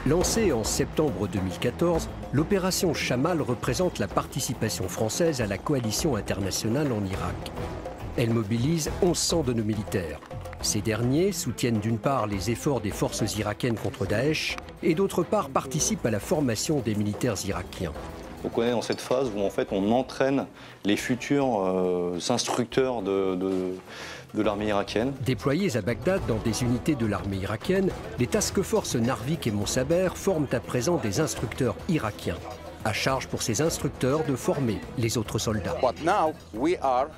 Lancée en septembre 2014, l'opération Chamal représente la participation française à la coalition internationale en Irak. Elle mobilise 1100 de nos militaires. Ces derniers soutiennent d'une part les efforts des forces irakiennes contre Daesh et d'autre part participent à la formation des militaires irakiens. Donc on est dans cette phase où en fait on entraîne les futurs instructeurs de l'armée irakienne. Déployés à Bagdad dans des unités de l'armée irakienne, les task forces Narvik et Montsaber forment à présent des instructeurs irakiens. À charge pour ces instructeurs de former les autres soldats. But now we are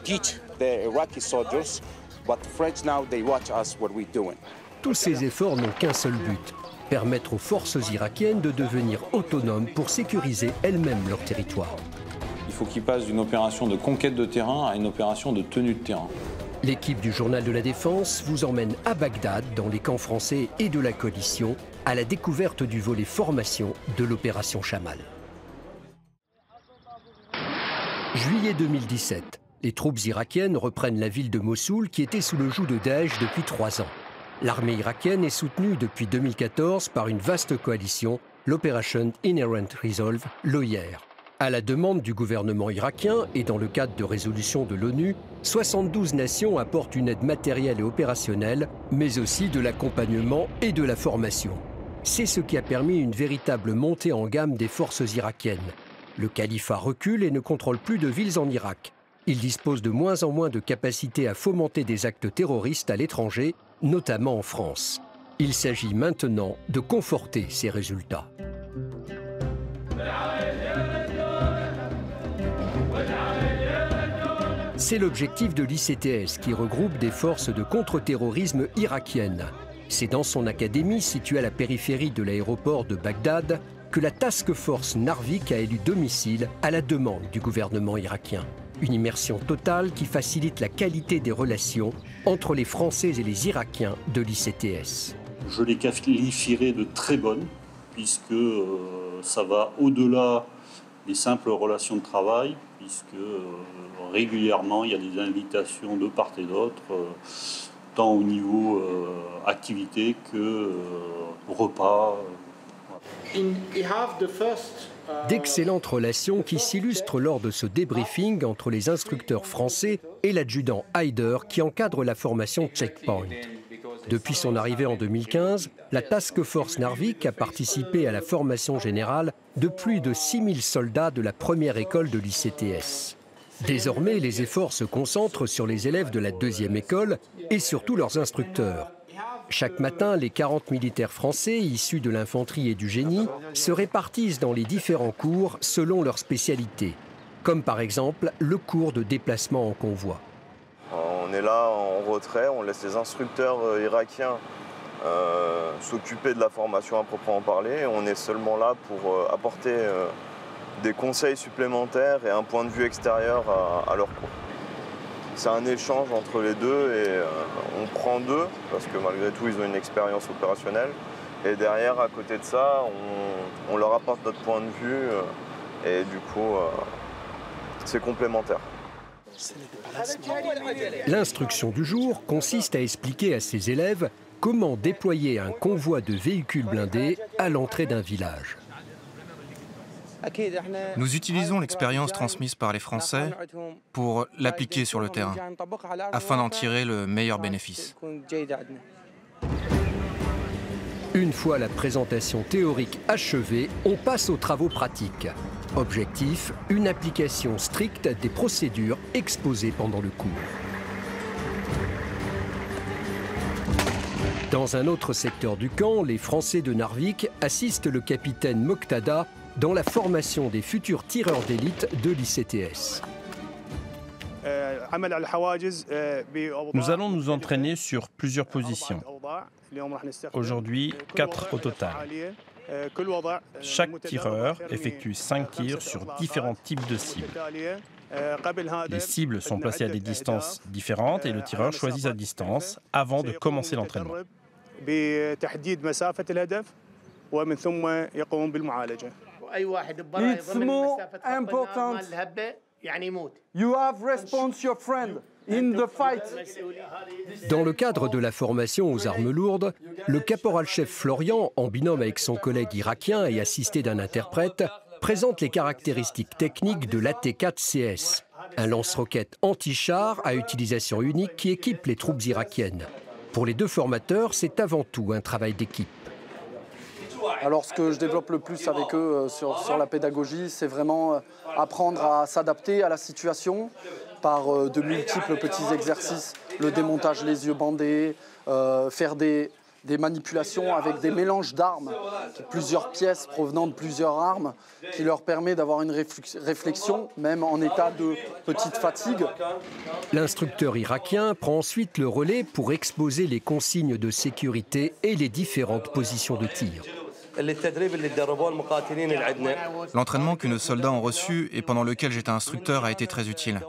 teach the Iraqi soldiers, but French now they watch us what we're doing. Tous ces efforts n'ont qu'un seul but, permettre aux forces irakiennes de devenir autonomes pour sécuriser elles-mêmes leur territoire. Il faut qu'ils passent d'une opération de conquête de terrain à une opération de tenue de terrain. L'équipe du Journal de la Défense vous emmène à Bagdad, dans les camps français et de la coalition, à la découverte du volet formation de l'opération Chamal. Juillet 2017, les troupes irakiennes reprennent la ville de Mossoul qui était sous le joug de Daesh depuis 3 ans. L'armée irakienne est soutenue depuis 2014 par une vaste coalition, l'Operation Inherent Resolve, l'OIR. À la demande du gouvernement irakien et dans le cadre de résolutions de l'ONU, 72 nations apportent une aide matérielle et opérationnelle, mais aussi de l'accompagnement et de la formation. C'est ce qui a permis une véritable montée en gamme des forces irakiennes. Le califat recule et ne contrôle plus de villes en Irak. Il dispose de moins en moins de capacités à fomenter des actes terroristes à l'étranger, notamment en France. Il s'agit maintenant de conforter ces résultats. C'est l'objectif de l'ICTS qui regroupe des forces de contre-terrorisme irakiennes. C'est dans son académie située à la périphérie de l'aéroport de Bagdad que la Task Force Narvik a élu domicile à la demande du gouvernement irakien. Une immersion totale qui facilite la qualité des relations entre les Français et les Irakiens de l'ICTS. Je les qualifierais de très bonnes, puisque ça va au-delà des simples relations de travail, puisque régulièrement il y a des invitations de part et d'autre, tant au niveau activité que repas. D'excellentes relations qui s'illustrent lors de ce débriefing entre les instructeurs français et l'adjudant Haider qui encadre la formation Checkpoint. Depuis son arrivée en 2015, la Task Force Narvik a participé à la formation générale de plus de 6000 soldats de la première école de l'ICTS. Désormais, les efforts se concentrent sur les élèves de la deuxième école et surtout leurs instructeurs. Chaque matin, les 40 militaires français issus de l'infanterie et du génie se répartissent dans les différents cours selon leur spécialité, comme par exemple le cours de déplacement en convoi. On est là en retrait, on laisse les instructeurs irakiens s'occuper de la formation à proprement parler. On est seulement là pour apporter des conseils supplémentaires et un point de vue extérieur à leur cours. C'est un échange entre les deux et on prend d'eux, parce que malgré tout, ils ont une expérience opérationnelle. Et derrière, à côté de ça, on leur apporte notre point de vue et du coup, c'est complémentaire. L'instruction du jour consiste à expliquer à ses élèves comment déployer un convoi de véhicules blindés à l'entrée d'un village. Nous utilisons l'expérience transmise par les Français pour l'appliquer sur le terrain, afin d'en tirer le meilleur bénéfice. Une fois la présentation théorique achevée, on passe aux travaux pratiques. Objectif, une application stricte des procédures exposées pendant le cours. Dans un autre secteur du camp, les Français de Narvik assistent le capitaine Moqtada dans la formation des futurs tireurs d'élite de l'ICTS. Nous allons nous entraîner sur plusieurs positions. Aujourd'hui, 4 au total. Chaque tireur effectue 5 tirs sur différents types de cibles. Les cibles sont placées à des distances différentes et le tireur choisit sa distance avant de commencer l'entraînement. It's more important You have response your friend in the fight. Dans le cadre de la formation aux armes lourdes, le caporal-chef Florian, en binôme avec son collègue irakien et assisté d'un interprète, présente les caractéristiques techniques de l'AT-4CS, un lance-roquette anti-char à utilisation unique qui équipe les troupes irakiennes. Pour les deux formateurs, c'est avant tout un travail d'équipe. Alors ce que je développe le plus avec eux sur la pédagogie, c'est vraiment apprendre à s'adapter à la situation par de multiples petits exercices, le démontage les yeux bandés, faire des manipulations avec des mélanges d'armes, plusieurs pièces provenant de plusieurs armes, qui leur permet d'avoir une réflexion, même en état de petite fatigue. L'instructeur irakien prend ensuite le relais pour exposer les consignes de sécurité et les différentes positions de tir. L'entraînement que nos soldats ont reçu et pendant lequel j'étais instructeur a été très utile,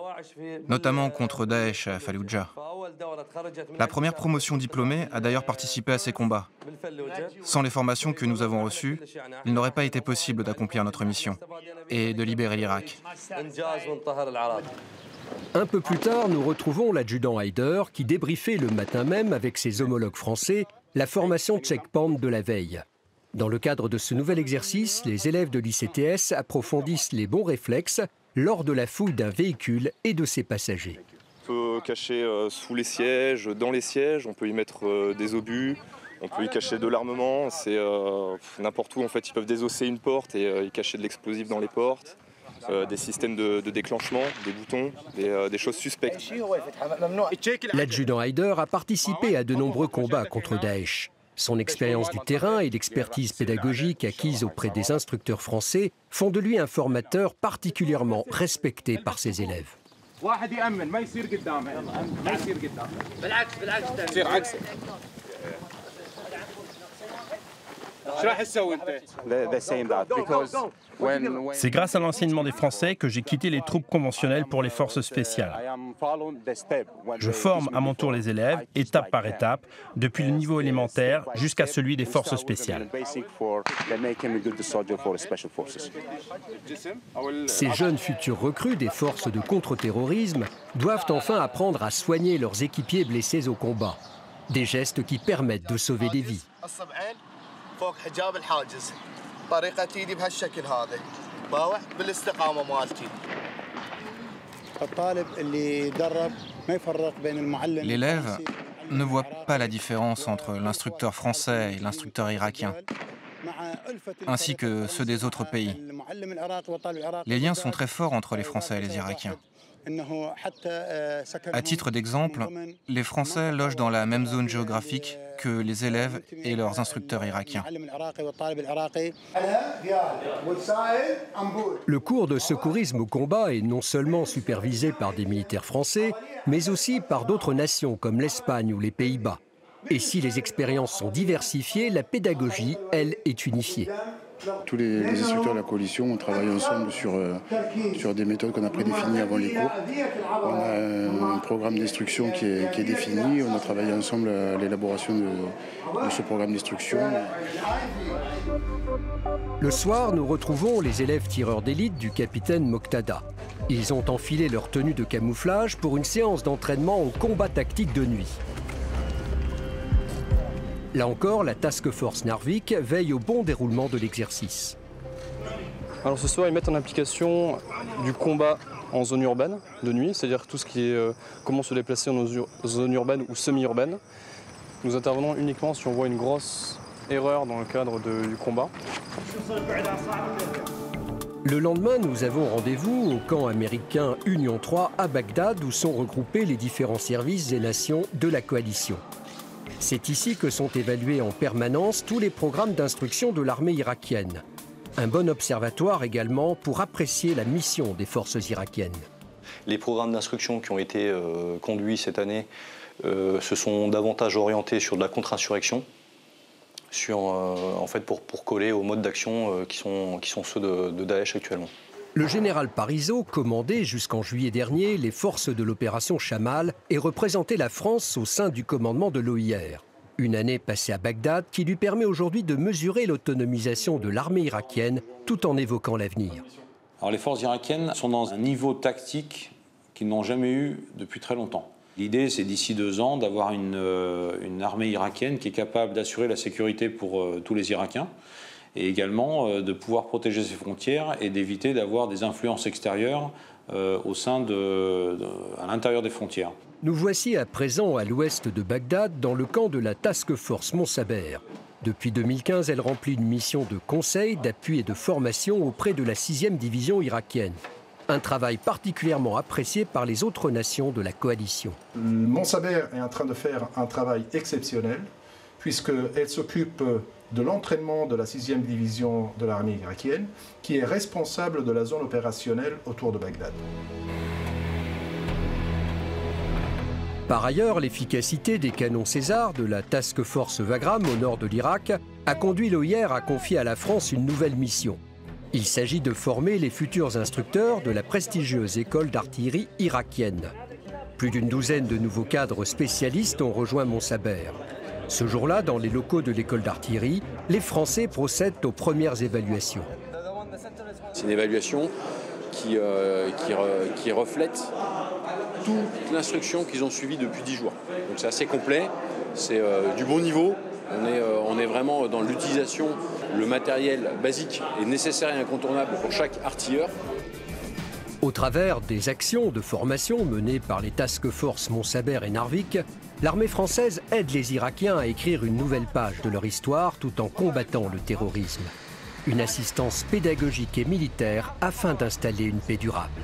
notamment contre Daesh à Fallujah. La première promotion diplômée a d'ailleurs participé à ces combats. Sans les formations que nous avons reçues, il n'aurait pas été possible d'accomplir notre mission et de libérer l'Irak. Un peu plus tard, nous retrouvons l'adjudant Haider qui débriefait le matin même avec ses homologues français la formation checkpoint de la veille. Dans le cadre de ce nouvel exercice, les élèves de l'ICTS approfondissent les bons réflexes lors de la fouille d'un véhicule et de ses passagers. On peut cacher sous les sièges, dans les sièges, on peut y mettre des obus, on peut y cacher de l'armement, c'est n'importe où en fait. Ils peuvent désosser une porte et y cacher de l'explosif dans les portes, des systèmes de déclenchement, des boutons, des choses suspectes. L'adjudant Haider a participé à de nombreux combats contre Daesh. Son expérience du terrain et l'expertise pédagogique acquise auprès des instructeurs français font de lui un formateur particulièrement respecté par ses élèves. C'est grâce à l'enseignement des Français que j'ai quitté les troupes conventionnelles pour les forces spéciales. Je forme à mon tour les élèves, étape par étape, depuis le niveau élémentaire jusqu'à celui des forces spéciales. Ces jeunes futurs recrues des forces de contre-terrorisme doivent enfin apprendre à soigner leurs équipiers blessés au combat. Des gestes qui permettent de sauver des vies. فوق حجاب الحاجز طريقة ايدي بهالشكل هذا باوع بالاستقامة مالتي الطالب اللي يدرب ما يفرق بين المعلم. L'élève ne voit pas la différence entre l'instructeur français et l'instructeur irakien, ainsi que ceux des autres pays. Les liens sont très forts entre les Français et les Irakiens. À titre d'exemple, les Français logent dans la même zone géographique que les élèves et leurs instructeurs irakiens. Le cours de secourisme au combat est non seulement supervisé par des militaires français, mais aussi par d'autres nations comme l'Espagne ou les Pays-Bas. Et si les expériences sont diversifiées, la pédagogie, elle, est unifiée. Tous les instructeurs de la coalition ont travaillé ensemble sur des méthodes qu'on a prédéfinies avant les cours. On a un programme d'instruction qui est défini. On a travaillé ensemble à l'élaboration de ce programme d'instruction. Le soir, nous retrouvons les élèves tireurs d'élite du capitaine Moqtada. Ils ont enfilé leur tenue de camouflage pour une séance d'entraînement au combat tactique de nuit. Là encore, la Task Force Narvik veille au bon déroulement de l'exercice. Alors ce soir, ils mettent en application du combat en zone urbaine de nuit, c'est-à-dire tout ce qui est comment se déplacer en zone urbaine ou semi-urbaine. Nous intervenons uniquement si on voit une grosse erreur dans le cadre du combat. Le lendemain, nous avons rendez-vous au camp américain Union 3 à Bagdad où sont regroupés les différents services et nations de la coalition. C'est ici que sont évalués en permanence tous les programmes d'instruction de l'armée irakienne. Un bon observatoire également pour apprécier la mission des forces irakiennes. Les programmes d'instruction qui ont été conduits cette année se sont davantage orientés sur de la contre-insurrection, en fait pour coller aux modes d'action qui sont ceux de Daesh actuellement. Le général Parisot commandait jusqu'en juillet dernier les forces de l'opération Chamal et représentait la France au sein du commandement de l'OIR. Une année passée à Bagdad qui lui permet aujourd'hui de mesurer l'autonomisation de l'armée irakienne tout en évoquant l'avenir. Alors les forces irakiennes sont dans un niveau tactique qu'ils n'ont jamais eu depuis très longtemps. L'idée, c'est d'ici 2 ans d'avoir une armée irakienne qui est capable d'assurer la sécurité pour tous les Irakiens et également de pouvoir protéger ses frontières et d'éviter d'avoir des influences extérieures à l'intérieur des frontières. Nous voici à présent à l'ouest de Bagdad, dans le camp de la Task Force Mont-Saber. Depuis 2015, elle remplit une mission de conseil, d'appui et de formation auprès de la 6e division irakienne. Un travail particulièrement apprécié par les autres nations de la coalition. Mont-Saber est en train de faire un travail exceptionnel, puisqu'elle s'occupe de l'entraînement de la 6e division de l'armée irakienne, qui est responsable de la zone opérationnelle autour de Bagdad. Par ailleurs, l'efficacité des canons César de la Task Force Wagram au nord de l'Irak a conduit l'OIR à confier à la France une nouvelle mission. Il s'agit de former les futurs instructeurs de la prestigieuse école d'artillerie irakienne. Plus d'une douzaine de nouveaux cadres spécialistes ont rejoint Mont-Saber. Ce jour-là, dans les locaux de l'école d'artillerie, les Français procèdent aux premières évaluations. C'est une évaluation qui reflète toute l'instruction qu'ils ont suivie depuis 10 jours. Donc c'est assez complet, c'est du bon niveau. On est vraiment dans l'utilisation. Le matériel basique est nécessaire et incontournable pour chaque artilleur. Au travers des actions de formation menées par les Task Force Mont-Saber et Narvik, l'armée française aide les Irakiens à écrire une nouvelle page de leur histoire tout en combattant le terrorisme. Une assistance pédagogique et militaire afin d'installer une paix durable.